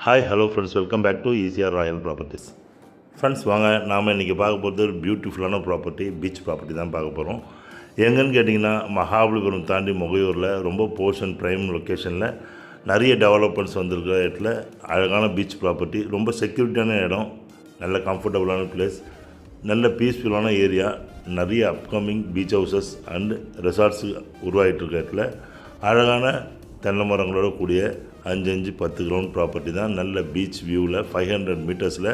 Hi hello friends, welcome back to ECR royal properties. Friends வாங்க, நாம் இன்றைக்கி பார்க்க போகிறது ஒரு பியூட்டிஃபுல்லான ப்ராப்பர்ட்டி, பீச் ப்ராப்பர்ட்டி தான் பார்க்க போகிறோம். எங்கன்னு கேட்டிங்கன்னா, மகாபலிபுரம் தாண்டி முகையூரில் ரொம்ப போர்ஷன் ப்ரைம் லொக்கேஷனில் நிறைய டெவலப்மெண்ட்ஸ் வந்திருக்கிற இடத்துல அழகான பீச் ப்ராப்பர்ட்டி, ரொம்ப செக்யூரிட்டியான இடம், நல்ல கம்ஃபர்டபுளான பிளேஸ், நல்ல பீஸ்ஃபுல்லான ஏரியா, நிறைய upcoming beach houses and resorts உருவாகிட்டுருக்க இடத்துல அழகான தென்னை மரங்களோட கூடிய 5-10 கிரவுண்ட் ப்ராப்பர்ட்டி தான். நல்ல பீச் வியூவில் 500 மீட்டர்ஸில்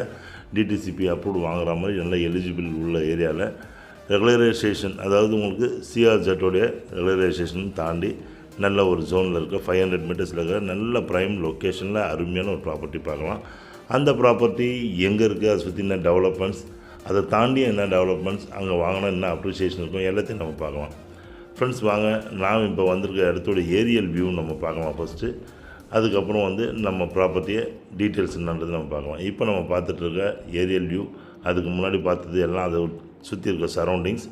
டிடிசிபி அப்ரூவ் வாங்குற மாதிரி நல்ல எலிஜிபிள் உள்ள ஏரியாவில் ரெகுலரைசேஷன், அதாவது உங்களுக்கு சிஆர்ஜெட்டோடைய ரெகுலரைசேஷன் தாண்டி நல்ல ஒரு ஜோனில் இருக்க 500 மீட்டர்ஸில் இருக்கிற நல்ல ப்ரைம் லொக்கேஷனில் அருமையான ஒரு ப்ராப்பர்ட்டி பார்க்கலாம். அந்த ப்ராப்பர்ட்டி எங்கே இருக்குது, அதை சுற்றி என்ன டெவலப்மெண்ட்ஸ், அதை தாண்டி என்ன டெவலப்மெண்ட்ஸ், அங்கே வாங்கினா என்ன அப்ரிசியேஷன் இருக்கும், எல்லாத்தையும் நம்ம பார்க்கலாம். ஃப்ரெண்ட்ஸ் வாங்க, நாம் இப்போ வந்திருக்க இடத்தோட ஏரியல் வியூ நம்ம பார்க்கலாம் ஃபஸ்ட்டு. அதுக்கப்புறம் நம்ம ப்ராப்பர்ட்டியை டீட்டெயில்ஸ் என்னன்றது நம்ம பார்க்கலாம். இப்போ நம்ம பார்த்துட்ருக்க ஏரியல் வியூ, அதுக்கு முன்னாடி பார்த்தது எல்லாம் அதை சுற்றி இருக்க சரௌண்டிங்ஸ்,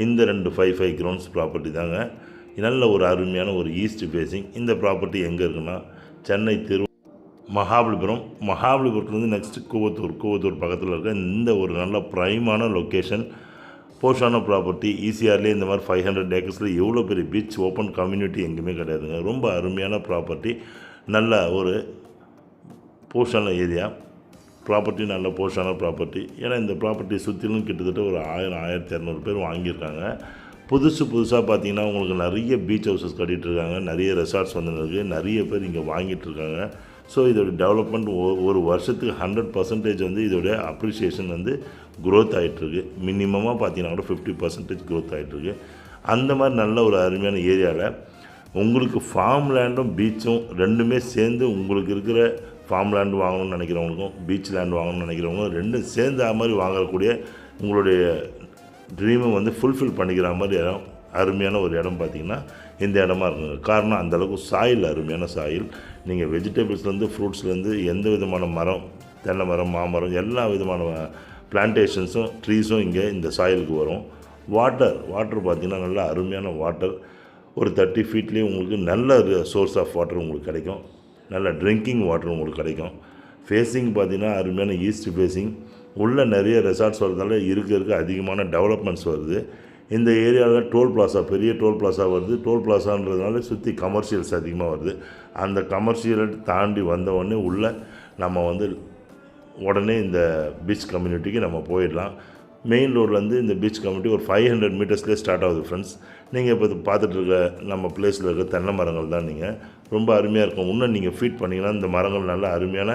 இந்த 5 கிரவுண்ட்ஸ் ப்ராப்பர்ட்டி தாங்க. நல்ல ஒரு அருமையான ஒரு ஈஸ்ட் ஃபேஸிங். இந்த ப்ராப்பர்ட்டி எங்கே இருக்குன்னா, சென்னை மகாபலிபுரத்துலேருந்து நெக்ஸ்ட்டு கூவத்தூர் பக்கத்தில் இருக்க இந்த ஒரு நல்ல ப்ரைமான லொக்கேஷன், போஷான ப்ராப்பர்ட்டி. ஈசிஆர்லேயே இந்த மாதிரி 500 ஏக்கர்ஸில் எவ்வளோ பெரிய பீச் ஓப்பன் கம்யூனிட்டி எங்கேயுமே கிடையாதுங்க. ரொம்ப அருமையான ப்ராப்பர்ட்டி, நல்ல ஒரு போஷான ஏரியா ப்ராப்பர்ட்டி, நல்ல போஷான ப்ராப்பர்ட்டி. ஏன்னா இந்த ப்ராப்பர்ட்டி சுற்றிலும் கிட்டத்தட்ட ஒரு 1000-1200 பேர் வாங்கியிருக்காங்க. புதுசாக பார்த்தீங்கன்னா உங்களுக்கு நிறைய பீச் ஹவுசஸ் கட்டிகிட்ருக்காங்க, நிறைய ரெசார்ட்ஸ் வந்துருக்கு, நிறைய பேர் இங்கே வாங்கிட்டுருக்காங்க. ஸோ இதோட டெவலப்மெண்ட் ஒரு வருஷத்துக்கு 100% இதோடைய அப்ரிசியேஷன் க்ரோத் ஆகிட்டுருக்கு. மினிமமாக பார்த்தீங்கன்னா கூட 50% க்ரோத் ஆகிட்டுருக்கு. அந்த மாதிரி நல்ல ஒரு அருமையான ஏரியாவில் உங்களுக்கு ஃபார்ம் லேண்டும் பீச்சும் ரெண்டுமே சேர்ந்து, உங்களுக்கு இருக்கிற ஃபார்ம் லேண்டு வாங்கணும்னு நினைக்கிறவங்களுக்கும் பீச் லேண்டு வாங்கணும்னு நினைக்கிறவங்களும் ரெண்டும் சேர்ந்து அது மாதிரி வாங்கக்கூடிய உங்களுடைய ட்ரீமை ஃபுல்ஃபில் பண்ணிக்கிற மாதிரி இடம், அருமையான ஒரு இடம் பார்த்திங்கன்னா இந்த இடமா இருக்குங்க. காரணம் அந்தளவுக்கு சாயில், அருமையான சாயில். நீங்கள் வெஜிடபிள்ஸ்லேருந்து ஃப்ரூட்ஸ்லேருந்து எந்த விதமான மரம், தென்னை மரம், மாமரம், எல்லா விதமான பிளான்டேஷன்ஸும் ட்ரீஸும் இங்கே இந்த சாயிலுக்கு வரும். வாட்டர் பார்த்திங்கன்னா நல்ல அருமையான வாட்டர், ஒரு 30 ஃபீட்லேயே உங்களுக்கு நல்ல சோர்ஸ் ஆஃப் வாட்டர் உங்களுக்கு கிடைக்கும், நல்ல ட்ரிங்கிங் வாட்டர் உங்களுக்கு கிடைக்கும். ஃபேஸிங் பார்த்திங்கன்னா அருமையான ஈஸ்ட் ஃபேஸிங், உள்ளே நிறைய ரெசார்ட்ஸ் வரதால இருக்க அதிகமான டெவலப்மெண்ட்ஸ் வருது. இந்த ஏரியாவில் டோல் பிளாசா, பெரிய டோல் பிளாசா வருது. டோல் பிளாசான்றதுனால சுற்றி கமர்ஷியல்ஸ் அதிகமாக வருது. அந்த கமர்ஷியலை தாண்டி வந்தவுடனே உள்ளே நம்ம உடனே இந்த பீச் கம்யூனிட்டிக்கு நம்ம போயிடலாம். மெயின் ரோட்லேருந்து இந்த பீச் கம்யூனிட்டி ஒரு 500 மீட்டர்ஸ்லேயே ஸ்டார்ட் ஆகுது. ஃப்ரெண்ட்ஸ், நீங்கள் இப்போ பார்த்துட்ருக்க நம்ம பிளேஸில் இருக்க தென்னை மரங்கள் தான் நீங்கள் ரொம்ப அருமையாக இருக்கும். இன்னும் நீங்கள் ஃபீட் பண்ணிங்கன்னா இந்த மரங்கள் நல்ல அருமையான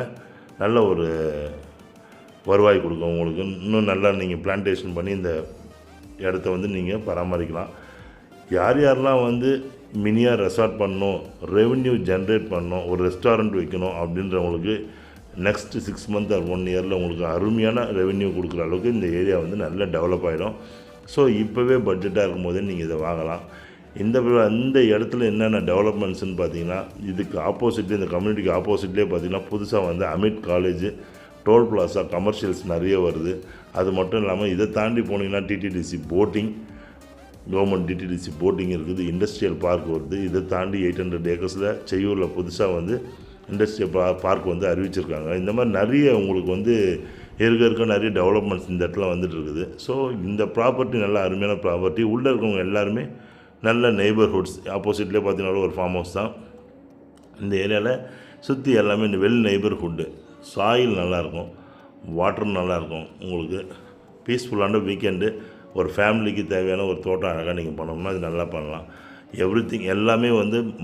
நல்ல ஒரு வருவாய் கொடுக்கும் உங்களுக்கு. இன்னும் நல்லா நீங்கள் பிளான்டேஷன் பண்ணி இந்த இடத்த நீங்கள் பராமரிக்கலாம். யாரெல்லாம் மினியாக ரெசார்ட் பண்ணணும், ரெவென்யூ ஜென்ரேட் பண்ணணும், ஒரு ரெஸ்டாரண்ட் வைக்கணும் அப்படின்றவங்களுக்கு நெக்ஸ்ட் 6 மந்த் ஆர் 1 இயரில் உங்களுக்கு அருமையான ரெவென்யூ கொடுக்குற அளவுக்கு இந்த ஏரியா நல்ல டெவலப் ஆகிடும். ஸோ இப்போவே பட்ஜெட்டாக இருக்கும் போதே நீங்கள் இதை வாங்கலாம். இந்த இடத்துல என்னென்ன டெவலப்மெண்ட்ஸ்னு பார்த்தீங்கன்னா, இதுக்கு ஆப்போசிட்லேயே, இந்த கம்யூனிட்டிக்கு ஆப்போசிட்லேயே பார்த்தீங்கன்னா புதுசாக AMET college, toll plaza, commercials நிறைய வருது. அது மட்டும் இல்லாமல் இதை தாண்டி போனீங்கன்னா TTDC boating, government TTDC boating இருக்குது, இண்டஸ்ட்ரியல் பார்க் வருது. இதை தாண்டி 800 ஏக்கர்ஸில் செய்யூரில் புதுசாக இண்டஸ்ட்ரியல் பார்க் அறிவிச்சிருக்காங்க. இந்த மாதிரி நிறைய உங்களுக்கு இருக்க நிறைய டெவலப்மெண்ட்ஸ் இந்த இடத்துல இருக்குது. ஸோ இந்த ப்ராப்பர்ட்டி நல்ல அருமையான ப்ராப்பர்ட்டி. உள்ளே இருக்கவங்க எல்லாருமே நல்ல நெய்பர்ஹுட்ஸ். ஆப்போசிட்லேயே பார்த்தீங்கன்னா ஒரு ஃபார்ம் ஹவுஸ் தான். இந்த ஏரியாவில் சுற்றி எல்லாமே இந்த வெல் நெய்பர்ஹுட்டு. சாயில் நல்லாயிருக்கும், வாட்டர் நல்லாயிருக்கும். உங்களுக்கு பீஸ்ஃபுல்லான வீக்கெண்டு, ஒரு ஃபேமிலிக்கு தேவையான ஒரு தோட்டம் அழகாக நீங்கள் பண்ணோம்னா அது நல்லா பண்ணலாம். எவ்ரிதிங் எல்லாமே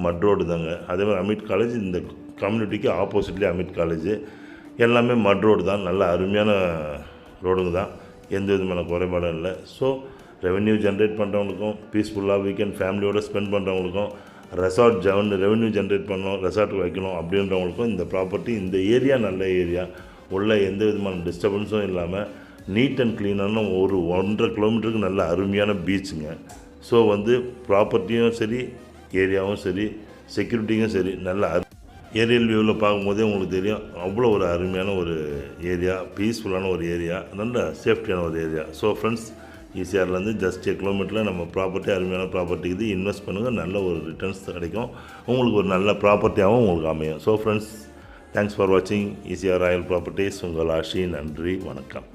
மட் ரோடு தாங்க. அதே மாதிரி அமிட் காலேஜ், இந்த கம்யூனிட்டிக்கு ஆப்போசிட்லேயே அமிட் காலேஜ், எல்லாமே மட் ரோடு தான். நல்ல அருமையான ரோடுங்க தான், எந்த விதமான குறைபாடும் இல்லை. ஸோ ரெவென்யூ ஜென்ரேட் பண்ணுறவங்களுக்கும், பீஸ்ஃபுல்லாக வீக்கெண்ட் ஃபேமிலியோடு ஸ்பெண்ட் பண்ணுறவங்களுக்கும், ரெவென்யூ ஜென்ரேட் பண்ணணும், ரெசார்ட் வைக்கணும் அப்படின்றவங்களுக்கும் இந்த ப்ராப்பர்ட்டி, இந்த ஏரியா நல்ல ஏரியா. உள்ள எந்த விதமான டிஸ்டர்பன்ஸும் இல்லாமல் நீட் அண்ட் க்ளீனான ஒரு 1.5 கிலோமீட்டருக்கு நல்ல அருமையான பீச்சுங்க. ஸோ ப்ராப்பர்ட்டியும் சரி, ஏரியாவும் சரி, செக்யூரிட்டியும் சரி, நல்ல ஏரியல் வியூவில் பார்க்கும்போதே உங்களுக்கு தெரியும் அவ்வளோ ஒரு அருமையான ஒரு ஏரியா, பீஸ்ஃபுல்லான ஒரு ஏரியா, நல்ல சேஃப்டியான ஒரு ஏரியா. ஸோ ஃப்ரெண்ட்ஸ், ஈசிஆர்லேருந்து ஜஸ்ட் 1 கிலோமீட்டரில் நம்ம ப்ராப்பர்ட்டி, அருமையான ப்ராப்பர்ட்டிக்கு இன்வெஸ்ட் பண்ணுங்கள், நல்ல ஒரு ரிட்டர்ன்ஸ் கிடைக்கும் உங்களுக்கு, ஒரு நல்ல ப்ராப்பர்ட்டியாகவும் உங்களுக்கு அமையும். ஸோ ஃப்ரெண்ட்ஸ், தேங்க்ஸ் ஃபார் வாட்சிங் ஈசிஆர் ராயல் ப்ராப்பர்ட்டிஸ். உங்கள் ஆஷி. நன்றி, வணக்கம்.